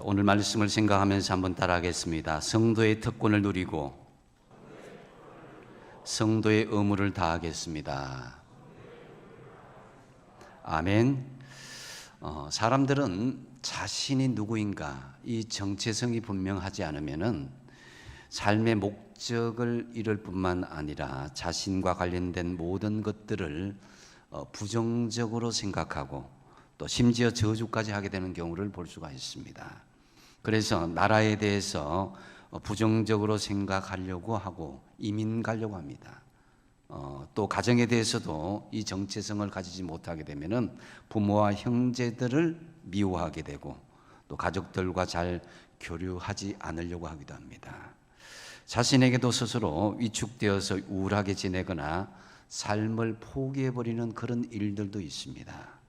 오늘 말씀을 생각하면서 한번 따라하겠습니다. 성도의 특권을 누리고 성도의 의무를 다하겠습니다. 아멘. 사람들은 자신이 누구인가 이 정체성이 분명하지 않으면은 삶의 목적을 잃을 뿐만 아니라 자신과 관련된 모든 것들을 부정적으로 생각하고 또 심지어 저주까지 하게 되는 경우를 볼 수가 있습니다. 그래서 나라에 대해서 부정적으로 생각하려고 하고 이민 가려고 합니다. 또 가정에 대해서도 이 정체성을 가지지 못하게 되면은 부모와 형제들을 미워하게 되고 또 가족들과 잘 교류하지 않으려고 하기도 합니다. 자신에게도 스스로 위축되어서 우울하게 지내거나 삶을 포기해버리는 그런 일들도 있습니다.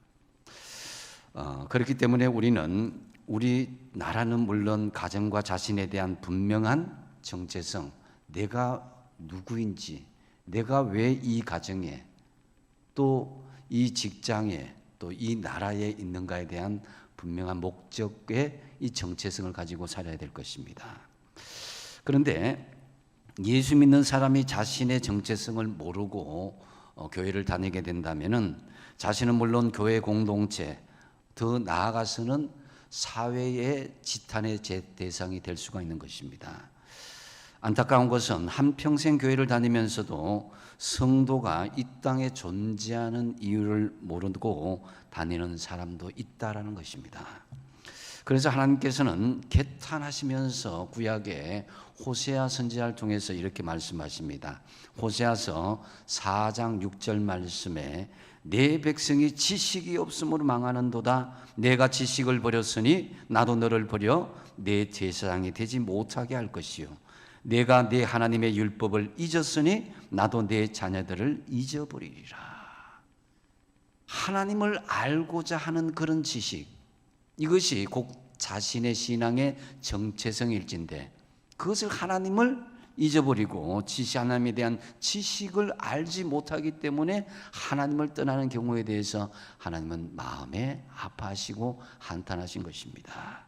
그렇기 때문에 우리 나라는 물론 가정과 자신에 대한 분명한 정체성, 내가 누구인지, 내가 왜 이 가정에 또 이 직장에 또 이 나라에 있는가에 대한 분명한 목적의 이 정체성을 가지고 살아야 될 것입니다. 그런데 예수 믿는 사람이 자신의 정체성을 모르고 교회를 다니게 된다면은 자신은 물론 교회 공동체, 더 나아가서는 사회의 지탄의 대상이 될 수가 있는 것입니다. 안타까운 것은 한평생 교회를 다니면서도 성도가 이 땅에 존재하는 이유를 모르고 다니는 사람도 있다라는 것입니다. 그래서 하나님께서는 개탄하시면서 구약의 호세아 선지자를 통해서 이렇게 말씀하십니다. 호세아서 4장 6절 말씀에 내 백성이 지식이 없음으로 망하는도다. 내가 지식을 버렸으니 나도 너를 버려 내 제사장이 되지 못하게 할 것이요. 내가 내 하나님의 율법을 잊었으니 나도 내 자녀들을 잊어버리리라. 하나님을 알고자 하는 그런 지식, 이것이 곧 자신의 신앙의 정체성일진데 그것을 하나님을 잊어버리고 하나님에 대한 지식을 알지 못하기 때문에 하나님을 떠나는 경우에 대해서 하나님은 마음에 아파하시고 한탄하신 것입니다.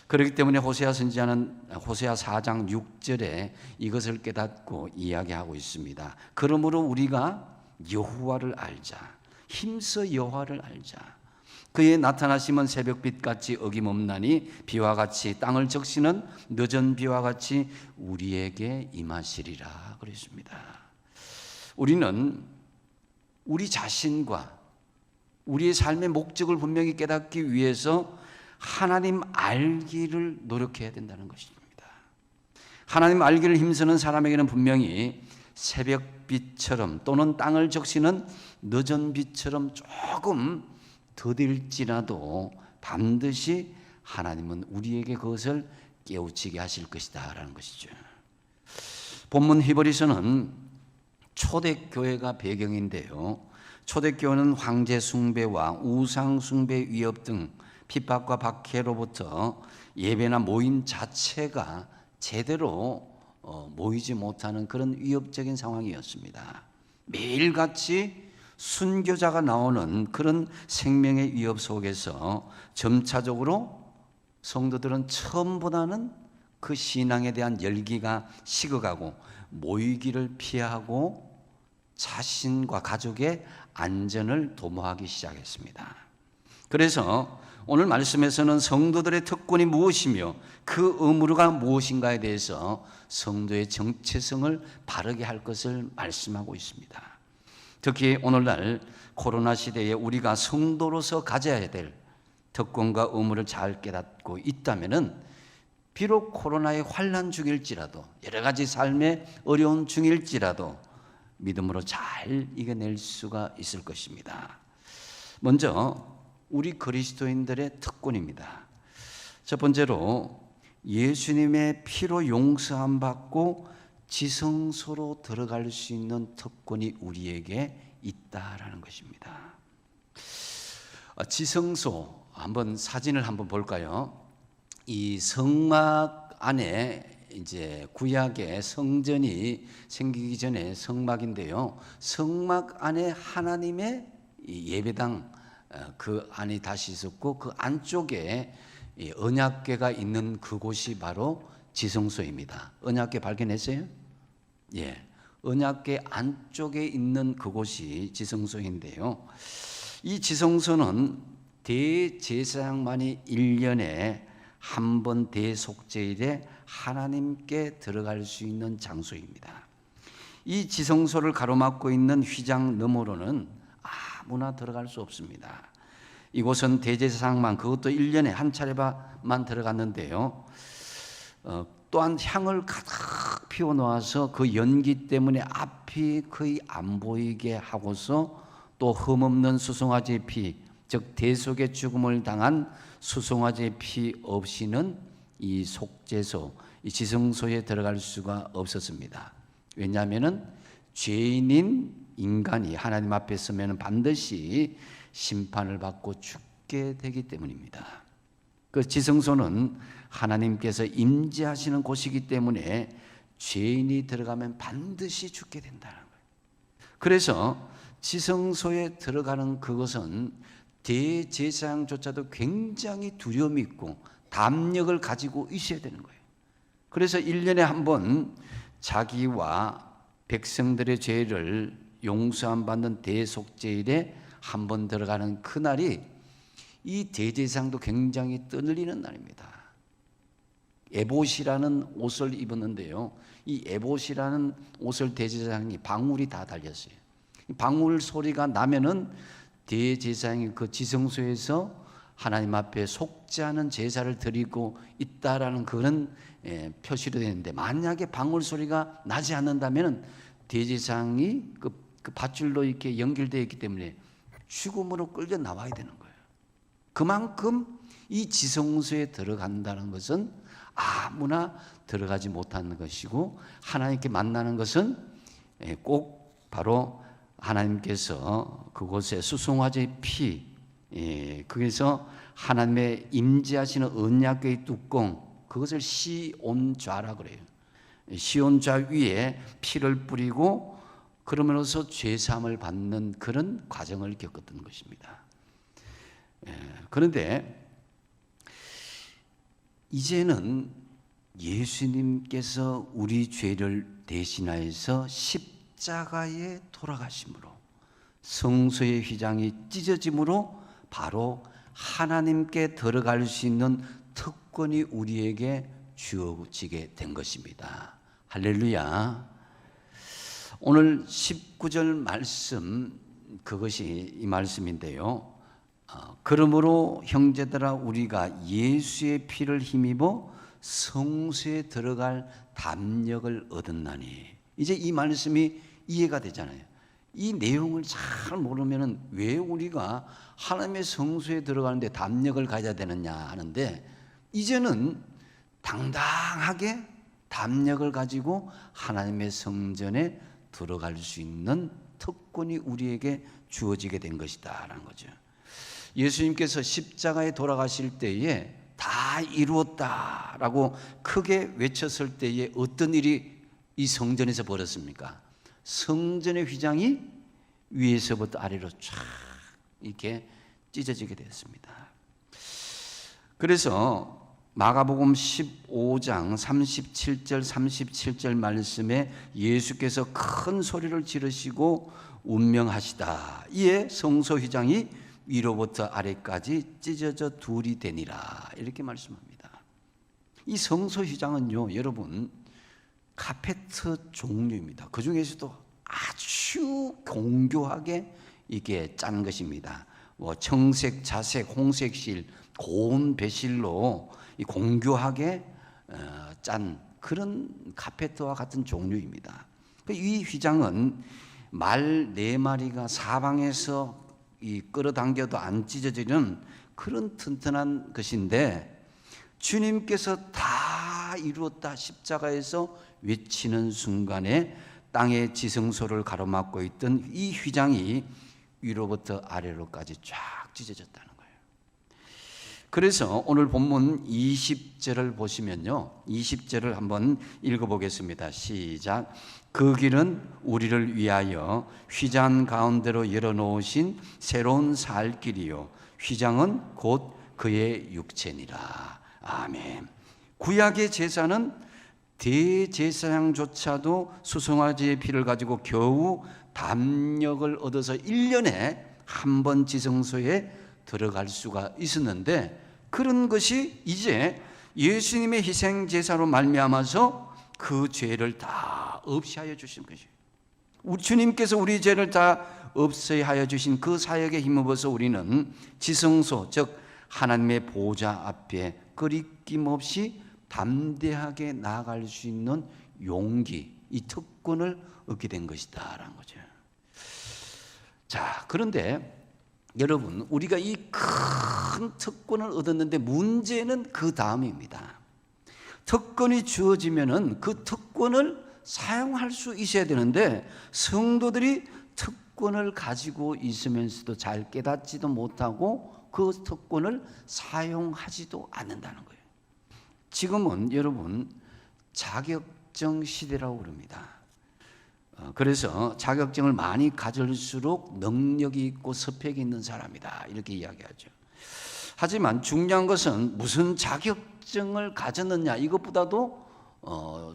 그렇기 때문에 호세아 선지자는 호세아 4장 6절에 이것을 깨닫고 이야기하고 있습니다. 그러므로 우리가 여호와를 알자, 힘써 여호와를 알자. 그의 나타나심은 새벽빛같이 어김없나니 비와 같이 땅을 적시는 늦은 비와 같이 우리에게 임하시리라 그랬습니다. 우리는 우리 자신과 우리의 삶의 목적을 분명히 깨닫기 위해서 하나님 알기를 노력해야 된다는 것입니다. 하나님 알기를 힘쓰는 사람에게는 분명히 새벽빛처럼 또는 땅을 적시는 늦은 빛처럼 조금 더딜지라도 반드시 하나님은 우리에게 그것을 깨우치게 하실 것이다 라는 것이죠. 본문 히브리서는 초대교회가 배경인데요, 초대교회는 황제 숭배와 우상 숭배 위협 등 핍박과 박해로부터 예배나 모임 자체가 제대로 모이지 못하는 그런 위협적인 상황이었습니다. 매일같이 순교자가 나오는 그런 생명의 위협 속에서 점차적으로 성도들은 처음보다는 그 신앙에 대한 열기가 식어가고 모이기를 피하고 자신과 가족의 안전을 도모하기 시작했습니다. 그래서 오늘 말씀에서는 성도들의 특권이 무엇이며 그 의무가 무엇인가에 대해서 성도의 정체성을 바르게 할 것을 말씀하고 있습니다. 특히 오늘날 코로나 시대에 우리가 성도로서 가져야 될 특권과 의무를 잘 깨닫고 있다면은 비록 코로나의 환난 중일지라도 여러 가지 삶의 어려운 중일지라도 믿음으로 잘 이겨낼 수가 있을 것입니다. 먼저 우리 그리스도인들의 특권입니다. 첫 번째로 예수님의 피로 용서함 받고 지성소로 들어갈 수 있는 특권이 우리에게 있다라는 것입니다. 지성소 한번 사진을 한번 볼까요? 이 성막 안에 이제 구약의 성전이 생기기 전에 성막인데요. 성막 안에 하나님의 예배당 그 안이 다시 있었고 그 안쪽에 이 언약궤가 있는 그곳이 바로 지성소입니다. 언약궤 발견했어요? 예. 언약궤 안쪽에 있는 그곳이 지성소인데요. 이 지성소는 대제사장만이 1년에 한 번 대속제일에 하나님께 들어갈 수 있는 장소입니다. 이 지성소를 가로막고 있는 휘장 너머로는 아무나 들어갈 수 없습니다. 이곳은 대제사장만, 그것도 1년에 한 차례만 들어갔는데요. 또한 향을 가득 피워 놓아서 그 연기 때문에 앞이 거의 안 보이게 하고서 또 흠없는 수송아지의 피, 즉 대속의 죽음을 당한 수송아지의 피 없이는 이 속죄소, 이 지성소에 들어갈 수가 없었습니다. 왜냐하면은 죄인인 인간이 하나님 앞에 서면 반드시 심판을 받고 죽게 되기 때문입니다. 그 지성소는 하나님께서 임재하시는 곳이기 때문에 죄인이 들어가면 반드시 죽게 된다는 거예요. 그래서 지성소에 들어가는 그것은 대제사장조차도 굉장히 두려움이 있고 담력을 가지고 있어야 되는 거예요. 그래서 1년에 한 번 자기와 백성들의 죄를 용서함 받는 대속제일에 한 번 들어가는 그날이 이 대제사장도 굉장히 떨리는 날입니다. 에봇이라는 옷을 입었는데요. 이 에봇이라는 옷을 대제사장이 방울이 다 달렸어요. 방울 소리가 나면은 대제사장이 그 지성소에서 하나님 앞에 속죄하는 제사를 드리고 있다라는 그런 표시로 되는데, 만약에 방울 소리가 나지 않는다면은 대제사장이 그 밧줄로 이렇게 연결되어 있기 때문에 죽음으로 끌려 나와야 되는 거예요. 그만큼 이 지성소에 들어간다는 것은 아무나 들어가지 못하는 것이고, 하나님께 만나는 것은 꼭 바로 하나님께서 그곳에 수송아지의 피, 거기서 하나님의 임재하시는 언약궤의 뚜껑, 그것을 시온좌라 그래요. 시온좌 위에 피를 뿌리고 그러면서 죄사함을 받는 그런 과정을 겪었던 것입니다. 그런데 이제는 예수님께서 우리 죄를 대신하여서 십자가에 돌아가심으로, 성소의 휘장이 찢어짐으로 바로 하나님께 들어갈 수 있는 특권이 우리에게 주어지게 된 것입니다. 할렐루야. 오늘 19절 말씀, 그것이 이 말씀인데요. 그러므로 형제들아, 우리가 예수의 피를 힘입어 성소에 들어갈 담력을 얻었나니. 이제 이 말씀이 이해가 되잖아요. 이 내용을 잘 모르면은 왜 우리가 하나님의 성소에 들어가는데 담력을 가져야 되느냐 하는데, 이제는 당당하게 담력을 가지고 하나님의 성전에 들어갈 수 있는 특권이 우리에게 주어지게 된 것이다라는 거죠. 예수님께서 십자가에 돌아가실 때에 다 이루었다라고 크게 외쳤을 때에 어떤 일이 이 성전에서 벌어졌습니까? 성전의 휘장이 위에서부터 아래로 쫙 이렇게 찢어지게 되었습니다. 그래서 마가복음 15장 37절 37절 말씀에 예수께서 큰 소리를 지르시고 운명하시다. 이에 성소 휘장이 위로부터 아래까지 찢어져 둘이 되니라, 이렇게 말씀합니다. 이 성소 휘장은요, 여러분, 카페트 종류입니다. 그 중에서도 아주 공교하게 이게 짠 것입니다. 청색, 자색, 홍색 실, 고운 배실로 이 공교하게 짠 그런 카페트와 같은 종류입니다. 이 휘장은 말 4마리가 사방에서 이 끌어당겨도 안 찢어지는 그런 튼튼한 것인데, 주님께서 다 이루었다 십자가에서 외치는 순간에 땅의 지성소를 가로막고 있던 이 휘장이 위로부터 아래로까지 쫙 찢어졌다는 거예요. 그래서 오늘 본문 20절을 보시면요, 20절을 한번 읽어보겠습니다. 시작. 그 길은 우리를 위하여 휘장 가운데로 열어놓으신 새로운 살 길이요, 휘장은 곧 그의 육체니라. 아멘. 구약의 제사는 대제사장조차도 수송아지의 피를 가지고 겨우 담력을 얻어서 1년에 한 번 지성소에 들어갈 수가 있었는데, 그런 것이 이제 예수님의 희생제사로 말미암아서 그 죄를 다 없이하여 주신 것이에요. 우리 주님께서 우리 죄를 다 없애하여 주신 그 사역에 힘입어서 우리는 지성소, 즉 하나님의 보좌 앞에 거리낌 없이 담대하게 나아갈 수 있는 용기, 이 특권을 얻게 된 것이다라는 거죠. 자, 그런데 여러분, 우리가 이 큰 특권을 얻었는데 문제는 그 다음입니다. 특권이 주어지면은 그 특권을 사용할 수 있어야 되는데, 성도들이 특권을 가지고 있으면서도 잘 깨닫지도 못하고 그 특권을 사용하지도 않는다는 거예요. 지금은 여러분 자격증 시대라고 그럽니다. 그래서 자격증을 많이 가질수록 능력이 있고 스펙이 있는 사람이다, 이렇게 이야기하죠. 하지만 중요한 것은 무슨 자격증을 가졌느냐, 이것보다도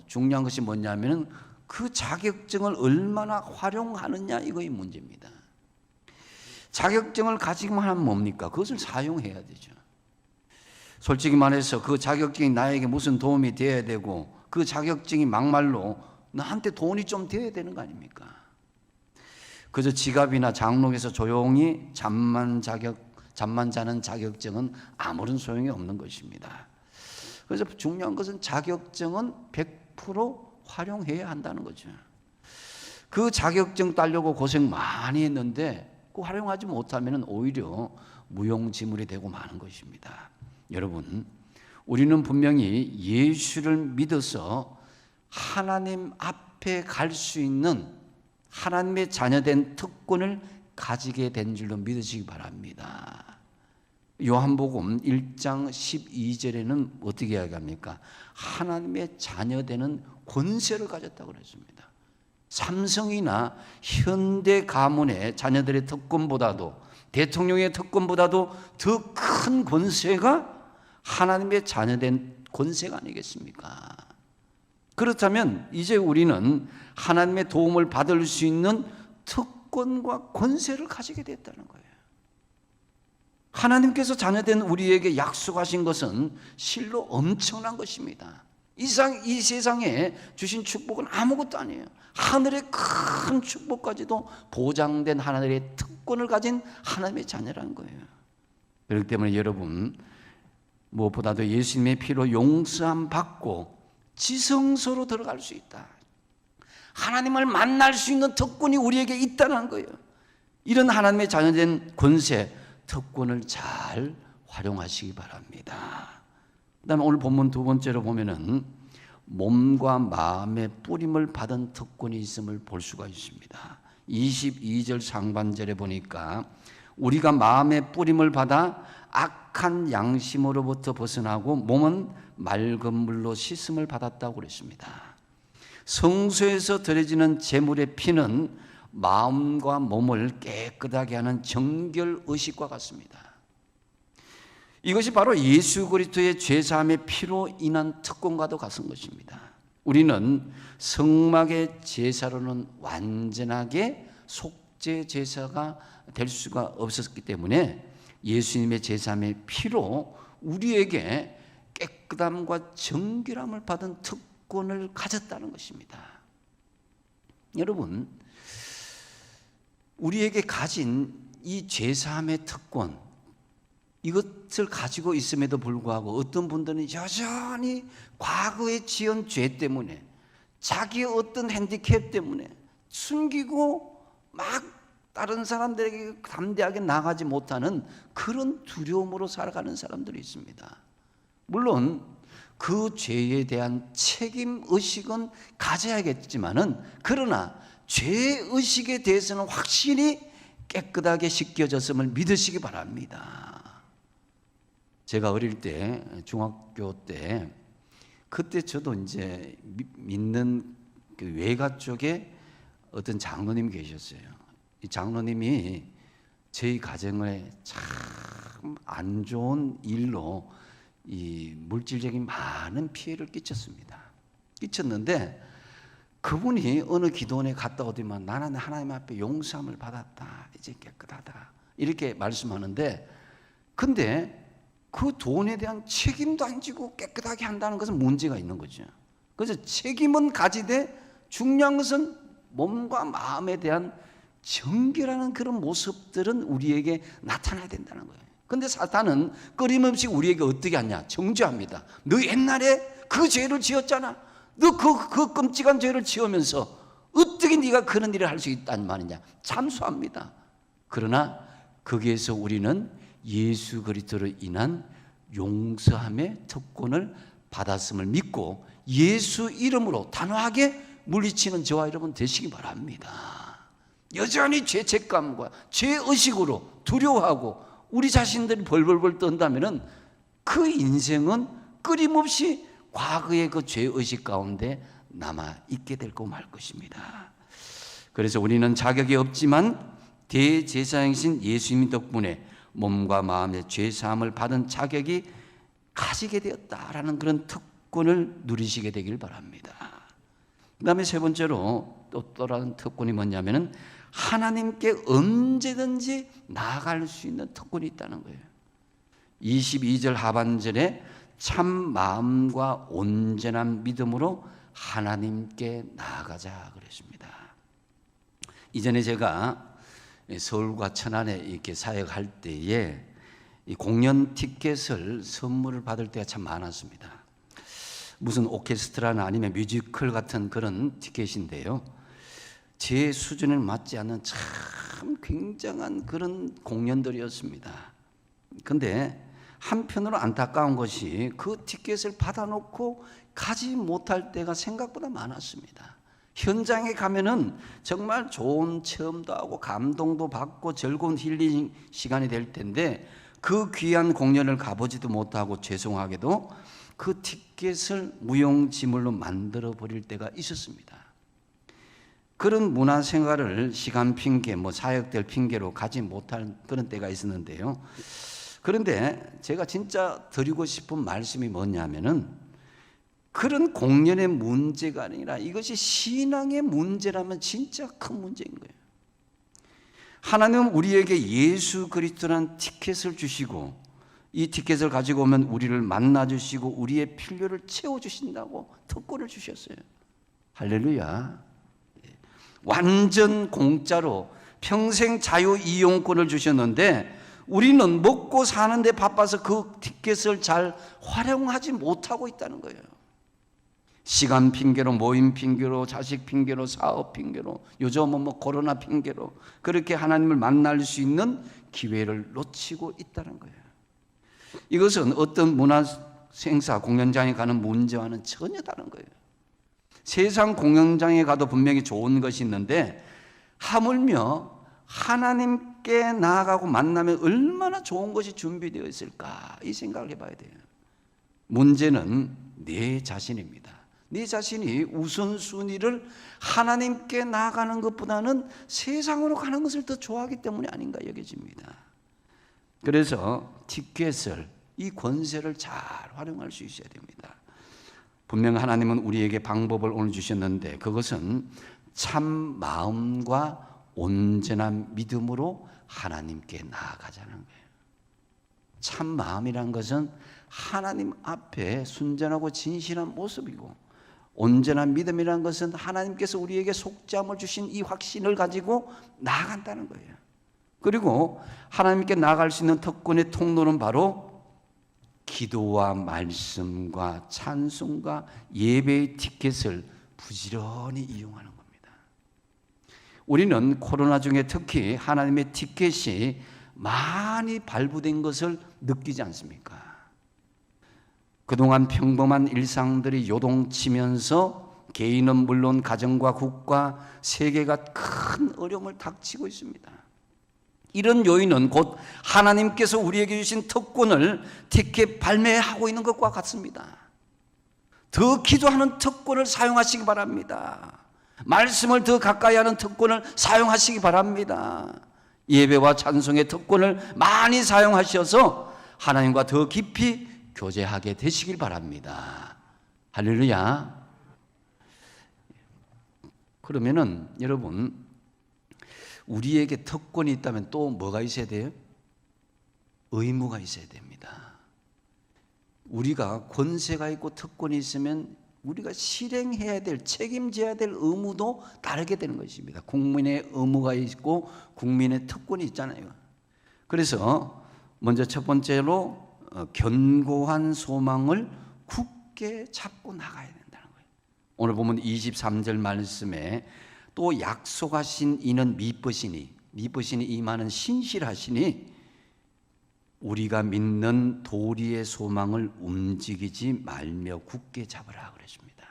중요한 것이 뭐냐면 그 자격증을 얼마나 활용하느냐, 이거의 문제입니다. 자격증을 가지기만 하면 뭡니까? 그것을 사용해야 되죠. 솔직히 말해서 그 자격증이 나에게 무슨 도움이 돼야 되고, 그 자격증이 막말로 나한테 돈이 좀 돼야 되는 거 아닙니까? 그저 지갑이나 장롱에서 조용히 잠만 자는 자격증은 아무런 소용이 없는 것입니다. 그래서 중요한 것은 자격증은 100% 활용해야 한다는 거죠. 그 자격증 따려고 고생 많이 했는데 그 활용하지 못하면 오히려 무용지물이 되고 마는 것입니다. 여러분, 우리는 분명히 예수를 믿어서 하나님 앞에 갈 수 있는 하나님의 자녀된 특권을 가지게 된 줄로 믿으시기 바랍니다. 요한복음 1장 12절에는 어떻게 이야기합니까? 하나님의 자녀되는 권세를 가졌다고 그랬습니다. 삼성이나 현대 가문의 자녀들의 특권보다도, 대통령의 특권보다도 더 큰 권세가 하나님의 자녀된 권세가 아니겠습니까? 그렇다면 이제 우리는 하나님의 도움을 받을 수 있는 특권과 권세를 가지게 됐다는 거예요. 하나님께서 자녀된 우리에게 약속하신 것은 실로 엄청난 것입니다. 이 세상에 주신 축복은 아무것도 아니에요. 하늘의 큰 축복까지도 보장된 하나님의 특권을 가진 하나님의 자녀라는 거예요. 그렇기 때문에 여러분, 무엇보다도 예수님의 피로 용서함 받고 지성소로 들어갈 수 있다. 하나님을 만날 수 있는 특권이 우리에게 있다는 거예요. 이런 하나님의 자녀된 권세, 특권을 잘 활용하시기 바랍니다. 그 다음에 오늘 본문 두 번째로 보면은 몸과 마음의 뿌림을 받은 특권이 있음을 볼 수가 있습니다. 22절 상반절에 보니까 우리가 마음의 뿌림을 받아 악한 양심으로부터 벗어나고 몸은 맑은 물로 씻음을 받았다고 그랬습니다. 성소에서 드려지는 제물의 피는 마음과 몸을 깨끗하게 하는 정결 의식과 같습니다. 이것이 바로 예수 그리스도의 죄사함의 피로 인한 특권과도 같은 것입니다. 우리는 성막의 제사로는 완전하게 속죄 제사가 될 수가 없었기 때문에 예수님의 제사함의 피로 우리에게 깨끗함과 정결함을 받은 특권을 가졌다는 것입니다. 여러분, 우리에게 가진 이 제사함의 특권, 이것을 가지고 있음에도 불구하고 어떤 분들은 여전히 과거에 지은 죄 때문에, 자기의 어떤 핸디캡 때문에 숨기고 막 다른 사람들에게 담대하게 나가지 못하는 그런 두려움으로 살아가는 사람들이 있습니다. 물론 그 죄에 대한 책임의식은 가져야겠지만은, 그러나 죄의식에 대해서는 확실히 깨끗하게 씻겨졌음을 믿으시기 바랍니다. 제가 어릴 때, 중학교 때, 그때 저도 이제 믿는 그 외가 쪽에 어떤 장로님 계셨어요. 이 장로님이 저희 가정에 참 참 안 좋은 일로 이 물질적인 많은 피해를 끼쳤는데 그분이 어느 기도원에 갔다 오더만 나는 하나님 앞에 용서함을 받았다, 이제 깨끗하다 이렇게 말씀하는데, 근데 그 돈에 대한 책임도 안 지고 깨끗하게 한다는 것은 문제가 있는 거죠. 그래서 책임은 가지되 중요한 것은 몸과 마음에 대한 정결하는 그런 모습들은 우리에게 나타나야 된다는 거예요. 근데 사탄은 끊임없이 우리에게 어떻게 하냐? 정죄합니다. 너 옛날에 그 죄를 지었잖아. 너 그 끔찍한 죄를 지으면서 어떻게 네가 그런 일을 할 수 있단 말이냐? 참수합니다. 그러나 거기에서 우리는 예수 그리스도로 인한 용서함의 특권을 받았음을 믿고 예수 이름으로 단호하게 물리치는 저와 여러분 되시기 바랍니다. 여전히 죄책감과 죄의식으로 두려워하고 우리 자신들이 벌벌벌 떤다면 그 인생은 끊임없이 과거의 그 죄의식 가운데 남아있게 될 거 말 것입니다. 그래서 우리는 자격이 없지만 대제사장이신 예수님 덕분에 몸과 마음의 죄사함을 받은 자격이 가지게 되었다라는 그런 특권을 누리시게 되길 바랍니다. 그 다음에 세 번째로 또 다른 특권이 뭐냐면은 하나님께 언제든지 나아갈 수 있는 특권이 있다는 거예요. 22절 하반절에 참 마음과 온전한 믿음으로 하나님께 나아가자 그랬습니다. 이전에 제가 서울과 천안에 이렇게 사역할 때에 이 공연 티켓을 선물을 받을 때가 참 많았습니다. 무슨 오케스트라나 아니면 뮤지컬 같은 그런 티켓인데요, 제 수준에 맞지 않는 참 굉장한 그런 공연들이었습니다. 근데 한편으로 안타까운 것이 그 티켓을 받아놓고 가지 못할 때가 생각보다 많았습니다. 현장에 가면은 정말 좋은 체험도 하고 감동도 받고 즐거운 힐링 시간이 될 텐데 그 귀한 공연을 가보지도 못하고 죄송하게도 그 티켓을 무용지물로 만들어 버릴 때가 있었습니다. 그런 문화생활을 시간 핑계, 사역될 핑계로 가지 못할 그런 때가 있었는데요. 그런데 제가 진짜 드리고 싶은 말씀이 뭐냐면은 그런 공연의 문제가 아니라 이것이 신앙의 문제라면 진짜 큰 문제인 거예요. 하나님은 우리에게 예수 그리스도라는 티켓을 주시고 이 티켓을 가지고 오면 우리를 만나주시고 우리의 필요를 채워주신다고 특권을 주셨어요. 할렐루야. 완전 공짜로 평생 자유 이용권을 주셨는데 우리는 먹고 사는데 바빠서 그 티켓을 잘 활용하지 못하고 있다는 거예요. 시간 핑계로, 모임 핑계로, 자식 핑계로, 사업 핑계로, 요즘은 코로나 핑계로 그렇게 하나님을 만날 수 있는 기회를 놓치고 있다는 거예요. 이것은 어떤 문화 행사, 공연장에 가는 문제와는 전혀 다른 거예요. 세상 공연장에 가도 분명히 좋은 것이 있는데 하물며 하나님께 나아가고 만나면 얼마나 좋은 것이 준비되어 있을까 이 생각을 해봐야 돼요. 문제는 내 자신입니다. 내 자신이 우선순위를 하나님께 나아가는 것보다는 세상으로 가는 것을 더 좋아하기 때문이 아닌가 여겨집니다. 그래서 티켓을, 이 권세를 잘 활용할 수 있어야 됩니다. 분명 하나님은 우리에게 방법을 오늘 주셨는데 그것은 참 마음과 온전한 믿음으로 하나님께 나아가자는 거예요. 참 마음이란 것은 하나님 앞에 순전하고 진실한 모습이고, 온전한 믿음이란 것은 하나님께서 우리에게 속죄함을 주신 이 확신을 가지고 나아간다는 거예요. 그리고 하나님께 나아갈 수 있는 특권의 통로는 바로 기도와 말씀과 찬송과 예배의 티켓을 부지런히 이용하는 겁니다. 우리는 코로나 중에 특히 하나님의 티켓이 많이 발부된 것을 느끼지 않습니까? 그동안 평범한 일상들이 요동치면서 개인은 물론 가정과 국가, 세계가 큰 어려움을 닥치고 있습니다. 이런 요인은 곧 하나님께서 우리에게 주신 특권을 티켓 발매하고 있는 것과 같습니다. 더 기도하는 특권을 사용하시기 바랍니다. 말씀을 더 가까이 하는 특권을 사용하시기 바랍니다. 예배와 찬송의 특권을 많이 사용하셔서 하나님과 더 깊이 교제하게 되시길 바랍니다. 할렐루야. 그러면은 여러분, 우리에게 특권이 있다면 또 뭐가 있어야 돼요? 의무가 있어야 됩니다. 우리가 권세가 있고 특권이 있으면 우리가 실행해야 될, 책임져야 될 의무도 다르게 되는 것입니다. 국민의 의무가 있고 국민의 특권이 있잖아요. 그래서 먼저 첫 번째로 견고한 소망을 굳게 잡고 나가야 된다는 거예요. 오늘 보면 23절 말씀에 또 약속하신 이는 미쁘시니 이만은 신실하시니 우리가 믿는 도리의 소망을 움직이지 말며 굳게 잡으라 그랬습니다.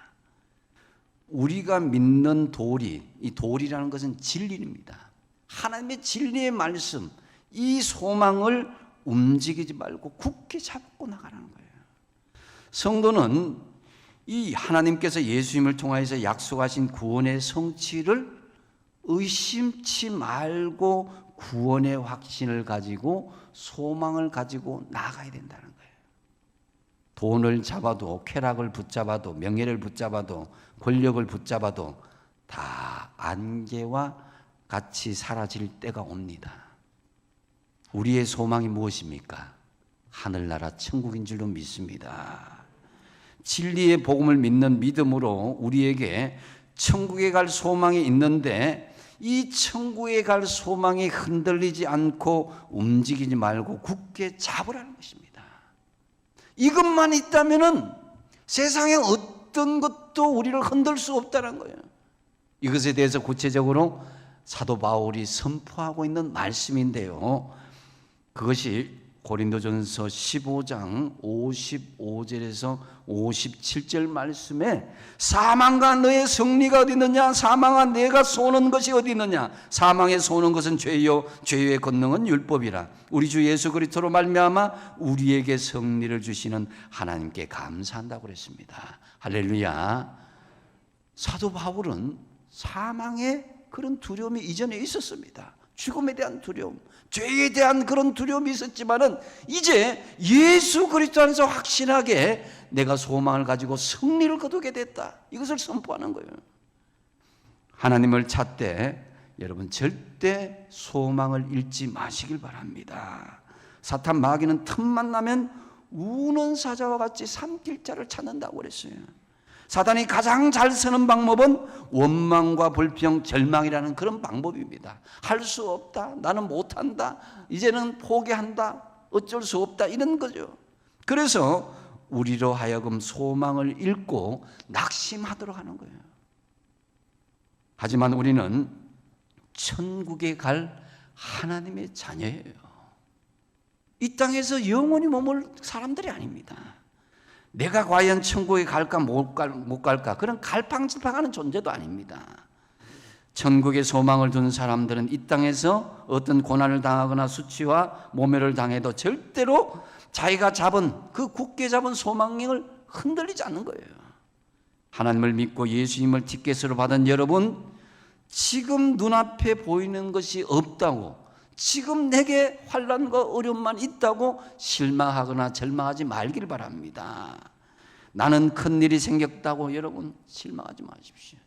우리가 믿는 도리, 이 도리라는 것은 진리입니다. 하나님의 진리의 말씀, 이 소망을 움직이지 말고 굳게 잡고 나가라는 거예요. 성도는 이 하나님께서 예수님을 통하여서 약속하신 구원의 성취를 의심치 말고 구원의 확신을 가지고 소망을 가지고 나가야 된다는 거예요. 돈을 잡아도, 쾌락을 붙잡아도, 명예를 붙잡아도, 권력을 붙잡아도 다 안개와 같이 사라질 때가 옵니다. 우리의 소망이 무엇입니까? 하늘나라 천국인 줄로 믿습니다. 진리의 복음을 믿는 믿음으로 우리에게 천국에 갈 소망이 있는데 이 천국에 갈 소망이 흔들리지 않고 움직이지 말고 굳게 잡으라는 것입니다. 이것만 있다면은 세상에 어떤 것도 우리를 흔들 수 없다는 거예요. 이것에 대해서 구체적으로 사도 바울이 선포하고 있는 말씀인데요. 그것이 고린도전서 15장 55절에서 57절 말씀에 사망과 너의 승리가 어디 있느냐? 사망아 내가 쏘는 것이 어디 있느냐? 사망에 쏘는 것은 죄요 죄의 권능은 율법이라. 우리 주 예수 그리스도로 말미암아 우리에게 승리를 주시는 하나님께 감사한다고 그랬습니다. 할렐루야. 사도 바울은 사망의 그런 두려움이 이전에 있었습니다. 죽음에 대한 두려움, 죄에 대한 그런 두려움이 있었지만은 이제 예수 그리스도 안에서 확신하게 내가 소망을 가지고 승리를 거두게 됐다. 이것을 선포하는 거예요. 하나님을 찾되 여러분 절대 소망을 잃지 마시길 바랍니다. 사탄 마귀는 틈만 나면 우는 사자와 같이 삼킬 자를 찾는다고 그랬어요. 사단이 가장 잘 쓰는 방법은 원망과 불평, 절망이라는 그런 방법입니다. 할 수 없다, 나는 못한다, 이제는 포기한다, 어쩔 수 없다, 이런 거죠. 그래서 우리로 하여금 소망을 잃고 낙심하도록 하는 거예요. 하지만 우리는 천국에 갈 하나님의 자녀예요. 이 땅에서 영원히 머물 사람들이 아닙니다. 내가 과연 천국에 갈까 못 갈까 그런 갈팡질팡하는 존재도 아닙니다. 천국에 소망을 둔 사람들은 이 땅에서 어떤 고난을 당하거나 수치와 모멸을 당해도 절대로 자기가 잡은 그 굳게 잡은 소망을 흔들리지 않는 거예요. 하나님을 믿고 예수님을 티켓으로 받은 여러분, 지금 눈앞에 보이는 것이 없다고, 지금 내게 환난과 어려움만 있다고 실망하거나 절망하지 말길 바랍니다. 나는 큰일이 생겼다고 여러분 실망하지 마십시오.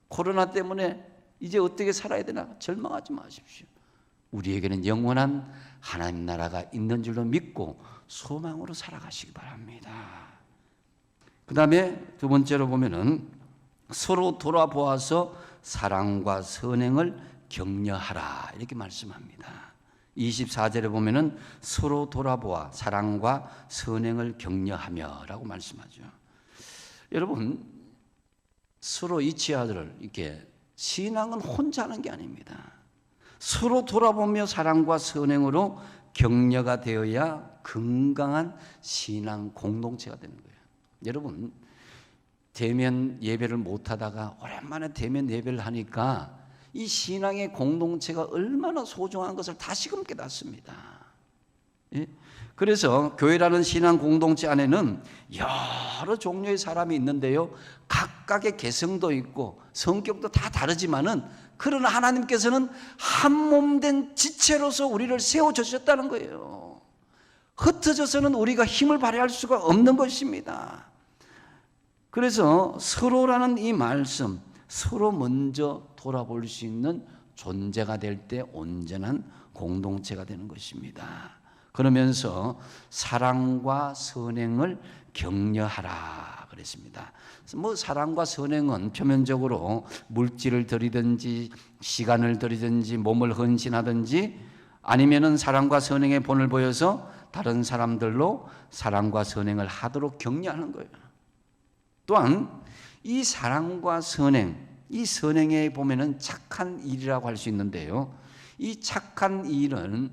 코로나 때문에 이제 어떻게 살아야 되나 절망하지 마십시오. 우리에게는 영원한 하나님 나라가 있는 줄로 믿고 소망으로 살아가시기 바랍니다. 그 다음에 두 번째로 보면은 서로 돌아보아서 사랑과 선행을 격려하라 이렇게 말씀합니다. 24절에 보면은 서로 돌아보아 사랑과 선행을 격려하며 라고 말씀하죠. 여러분 서로 이치하들 이렇게 신앙은 혼자 하는 게 아닙니다. 서로 돌아보며 사랑과 선행으로 격려가 되어야 건강한 신앙 공동체가 되는 거예요. 여러분 대면 예배를 못하다가 오랜만에 대면 예배를 하니까 이 신앙의 공동체가 얼마나 소중한 것을 다시금 깨닫습니다. 예? 그래서 교회라는 신앙 공동체 안에는 여러 종류의 사람이 있는데요. 각각의 개성도 있고 성격도 다 다르지만은 그러나 하나님께서는 한 몸 된 지체로서 우리를 세워주셨다는 거예요. 흩어져서는 우리가 힘을 발휘할 수가 없는 것입니다. 그래서 서로라는 이 말씀, 서로 먼저 돌아볼 수 있는 존재가 될 때 온전한 공동체가 되는 것입니다. 그러면서 사랑과 선행을 격려하라 그랬습니다. 사랑과 선행은 표면적으로 물질을 드리든지 시간을 드리든지 몸을 헌신하든지 아니면은 사랑과 선행의 본을 보여서 다른 사람들로 사랑과 선행을 하도록 격려하는 거예요. 또한 이 사랑과 선행, 이 선행에 보면은 착한 일이라고 할 수 있는데요. 이 착한 일은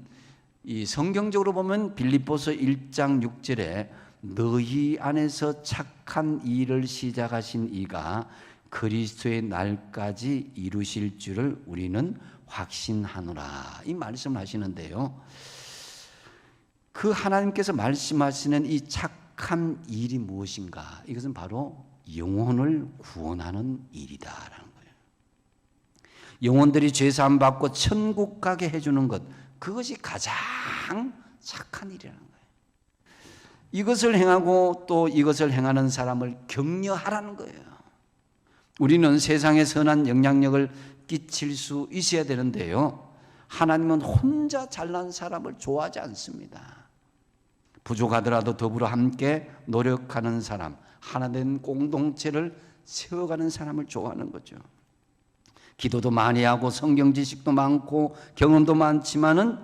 이 성경적으로 보면 빌립보서 1장 6절에 너희 안에서 착한 일을 시작하신 이가 그리스도의 날까지 이루실 줄을 우리는 확신하노라. 이 말씀을 하시는데요. 그 하나님께서 말씀하시는 이 착한 일이 무엇인가? 이것은 바로 영혼을 구원하는 일이다라는 거예요. 영혼들이 죄 사함 받고 천국 가게 해주는 것, 그것이 가장 착한 일이라는 거예요. 이것을 행하고 또 이것을 행하는 사람을 격려하라는 거예요. 우리는 세상에 선한 영향력을 끼칠 수 있어야 되는데요. 하나님은 혼자 잘난 사람을 좋아하지 않습니다. 부족하더라도 더불어 함께 노력하는 사람, 하나 된 공동체를 세워가는 사람을 좋아하는 거죠. 기도도 많이 하고 성경 지식도 많고 경험도 많지만은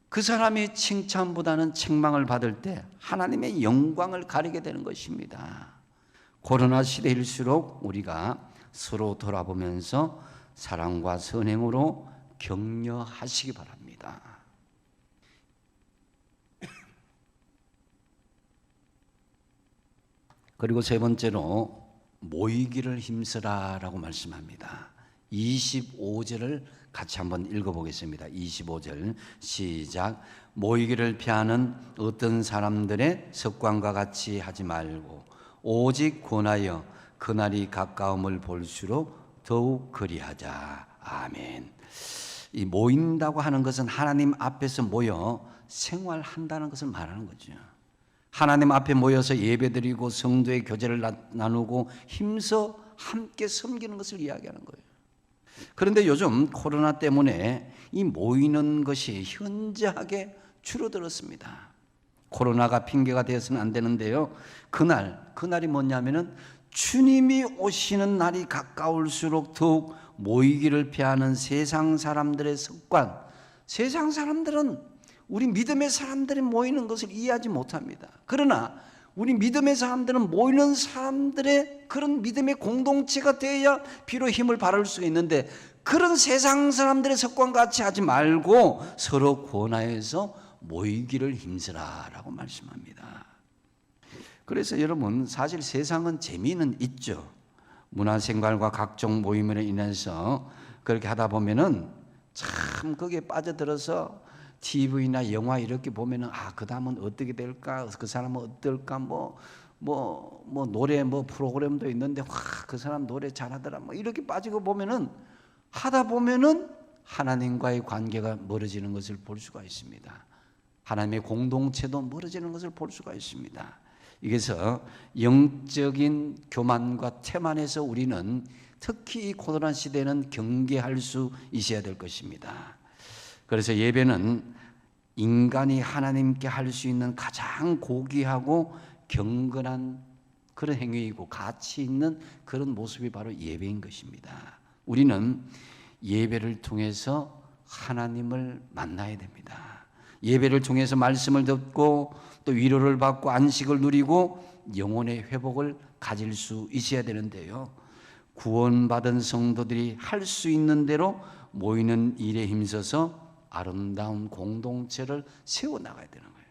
그 사람이 칭찬보다는 책망을 받을 때 하나님의 영광을 가리게 되는 것입니다. 코로나 시대일수록 우리가 서로 돌아보면서 사랑과 선행으로 격려하시기 바랍니다. 그리고 세 번째로 모이기를 힘쓰라라고 말씀합니다. 25절을 같이 한번 읽어보겠습니다. 25절 시작. 모이기를 피하는 어떤 사람들의 습관과 같이 하지 말고 오직 권하여 그날이 가까움을 볼수록 더욱 그리하자. 아멘. 이 모인다고 하는 것은 하나님 앞에서 모여 생활한다는 것을 말하는 거죠. 하나님 앞에 모여서 예배드리고 성도의 교제를 나누고 힘써 함께 섬기는 것을 이야기하는 거예요. 그런데 요즘 코로나 때문에 이 모이는 것이 현저하게 줄어들었습니다. 코로나가 핑계가 되어서는 안 되는데요. 그날이 뭐냐면은 주님이 오시는 날이 가까울수록 더욱 모이기를 피하는 세상 사람들의 습관. 세상 사람들은 우리 믿음의 사람들이 모이는 것을 이해하지 못합니다. 그러나 우리 믿음의 사람들은 모이는 사람들의 그런 믿음의 공동체가 되어야 비로 힘을 발할 수 있는데 그런 세상 사람들의 습관 같이 하지 말고 서로 권하여서 모이기를 힘쓰라라고 말씀합니다. 그래서 여러분 사실 세상은 재미는 있죠. 문화생활과 각종 모임으로 인해서 그렇게 하다 보면은 참 거기에 빠져들어서 TV나 영화 이렇게 보면은 그 다음은 어떻게 될까? 그 사람은 어떨까? 노래 프로그램도 있는데 그 사람 노래 잘하더라. 이렇게 빠지고 보면은 하다 보면은 하나님과의 관계가 멀어지는 것을 볼 수가 있습니다. 하나님의 공동체도 멀어지는 것을 볼 수가 있습니다. 이래서 영적인 교만과 태만에서 우리는 특히 이 코로나 시대는 경계할 수 있어야 될 것입니다. 그래서 예배는 인간이 하나님께 할 수 있는 가장 고귀하고 경건한 그런 행위이고 가치 있는 그런 모습이 바로 예배인 것입니다. 우리는 예배를 통해서 하나님을 만나야 됩니다. 예배를 통해서 말씀을 듣고 또 위로를 받고 안식을 누리고 영혼의 회복을 가질 수 있어야 되는데요. 구원받은 성도들이 할 수 있는 대로 모이는 일에 힘써서 아름다운 공동체를 세워나가야 되는 거예요.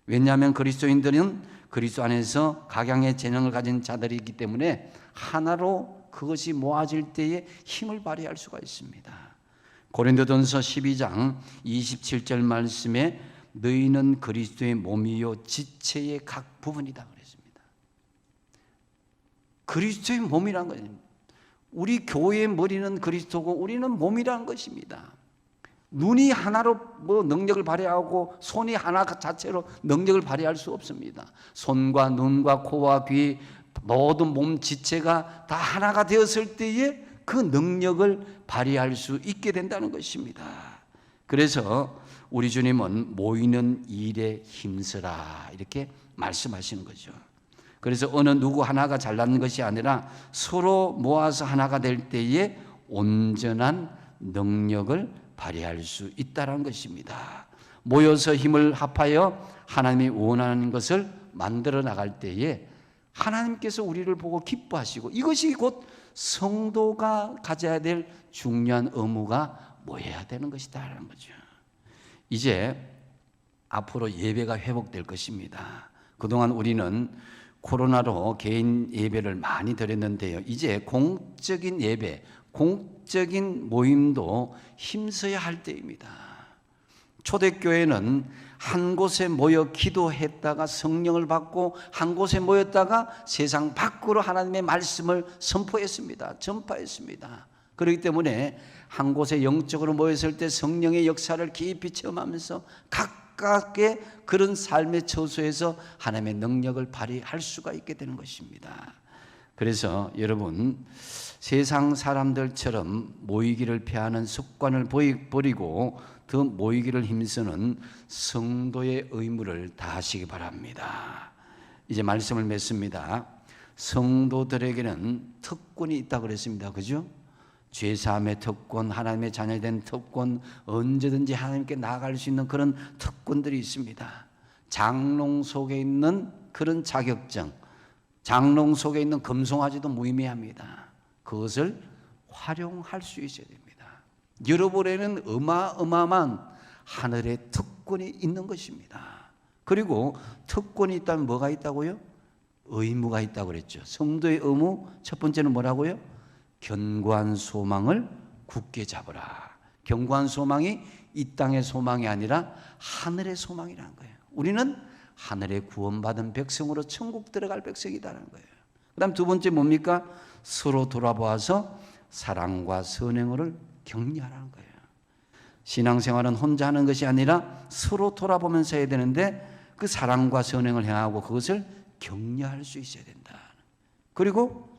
왜냐하면 그리스도인들은 그리스도 안에서 각양의 재능을 가진 자들이기 때문에 하나로 그것이 모아질 때에 힘을 발휘할 수가 있습니다. 고린도전서 12장 27절 말씀에 너희는 그리스도의 몸이요 지체의 각 부분이다 그랬습니다. 그리스도의 몸이란 거예요. 우리 교회의 머리는 그리스도고 우리는 몸이라는 것입니다. 눈이 하나로 능력을 발휘하고 손이 하나 자체로 능력을 발휘할 수 없습니다. 손과 눈과 코와 귀 모든 몸 지체가 다 하나가 되었을 때에 그 능력을 발휘할 수 있게 된다는 것입니다. 그래서 우리 주님은 모이는 일에 힘쓰라 이렇게 말씀하시는 거죠. 그래서 어느 누구 하나가 잘난 것이 아니라 서로 모아서 하나가 될 때에 온전한 능력을 발휘할 수 있다는 것입니다. 모여서 힘을 합하여 하나님이 원하는 것을 만들어 나갈 때에 하나님께서 우리를 보고 기뻐하시고 이것이 곧 성도가 가져야 될 중요한 의무가 모여야 되는 것이다라는 거죠. 이제 앞으로 예배가 회복될 것입니다. 그동안 우리는 코로나로 개인 예배를 많이 드렸는데요. 이제 공적인 예배, 공적인 모임도 힘써야 할 때입니다. 초대교회는 한 곳에 모여 기도했다가 성령을 받고 한 곳에 모였다가 세상 밖으로 하나님의 말씀을 선포했습니다. 전파했습니다. 그렇기 때문에 한 곳에 영적으로 모였을 때 성령의 역사를 깊이 체험하면서 각각의 그런 삶의 처소에서 하나님의 능력을 발휘할 수가 있게 되는 것입니다. 그래서 여러분 세상 사람들처럼 모이기를 피하는 습관을 버리고 더 모이기를 힘쓰는 성도의 의무를 다하시기 바랍니다. 이제 말씀을 맺습니다. 성도들에게는 특권이 있다고 그랬습니다. 그죠? 죄사함의 특권, 하나님의 자녀된 특권, 언제든지 하나님께 나아갈 수 있는 그런 특권들이 있습니다. 장롱 속에 있는 그런 자격증, 장롱 속에 있는 금송아지도 무의미합니다. 그것을 활용할 수 있어야 됩니다. 여러분에는 어마어마한 하늘의 특권이 있는 것입니다. 그리고 특권이 있다면 뭐가 있다고요? 의무가 있다고 그랬죠. 성도의 의무 첫 번째는 뭐라고요? 견고한 소망을 굳게 잡으라. 견고한 소망이 이 땅의 소망이 아니라 하늘의 소망이라는 거예요. 우리는 하늘의 구원받은 백성으로 천국 들어갈 백성이다라는 거예요. 그 다음 두 번째 뭡니까? 서로 돌아보아서 사랑과 선행을 격려하라는 거예요. 신앙생활은 혼자 하는 것이 아니라 서로 돌아보면서 해야 되는데 그 사랑과 선행을 행하고 그것을 격려할 수 있어야 된다. 그리고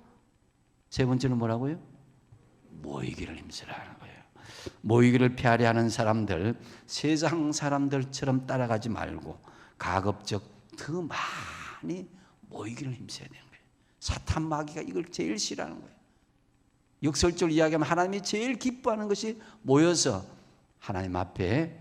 세 번째는 뭐라고요? 모이기를 힘쓰라는 거예요. 모이기를 피하려 하는 사람들, 세상 사람들처럼 따라가지 말고 가급적 더 많이 모이기를 힘써야 되는 거예요. 사탄 마귀가 이걸 제일 싫어하는 거예요. 역설적으로 이야기하면 하나님이 제일 기뻐하는 것이 모여서 하나님 앞에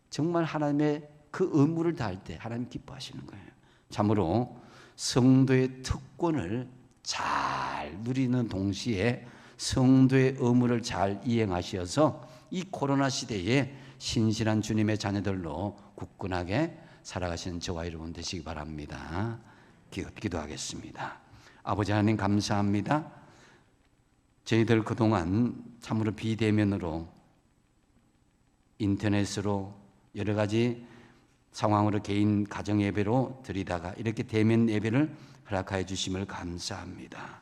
정말 하나님의 그 의무를 다할 때 하나님 기뻐하시는 거예요. 참으로 성도의 특권을 잘 누리는 동시에 성도의 의무를 잘 이행하셔서 이 코로나 시대에 신실한 주님의 자녀들로 굳건하게 살아가시는 저와 여러분 되시기 바랍니다. 기도하겠습니다. 아버지 하나님 감사합니다. 저희들 그동안 참으로 비대면으로 인터넷으로 여러 가지 상황으로 개인 가정 예배로 드리다가 이렇게 대면 예배를 허락하여 주심을 감사합니다.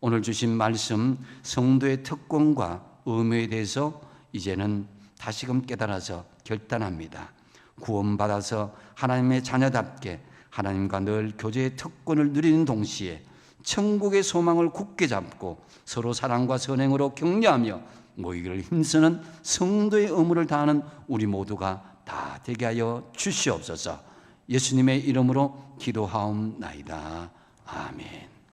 오늘 주신 말씀 성도의 특권과 의무에 대해서 이제는 다시금 깨달아서 결단합니다. 구원받아서 하나님의 자녀답게 하나님과 늘 교제의 특권을 누리는 동시에 천국의 소망을 굳게 잡고 서로 사랑과 선행으로 격려하며 모이기를 힘쓰는 성도의 의무를 다하는 우리 모두가 다 되게 하여 주시옵소서. 예수님의 이름으로 기도하옵나이다. 아멘.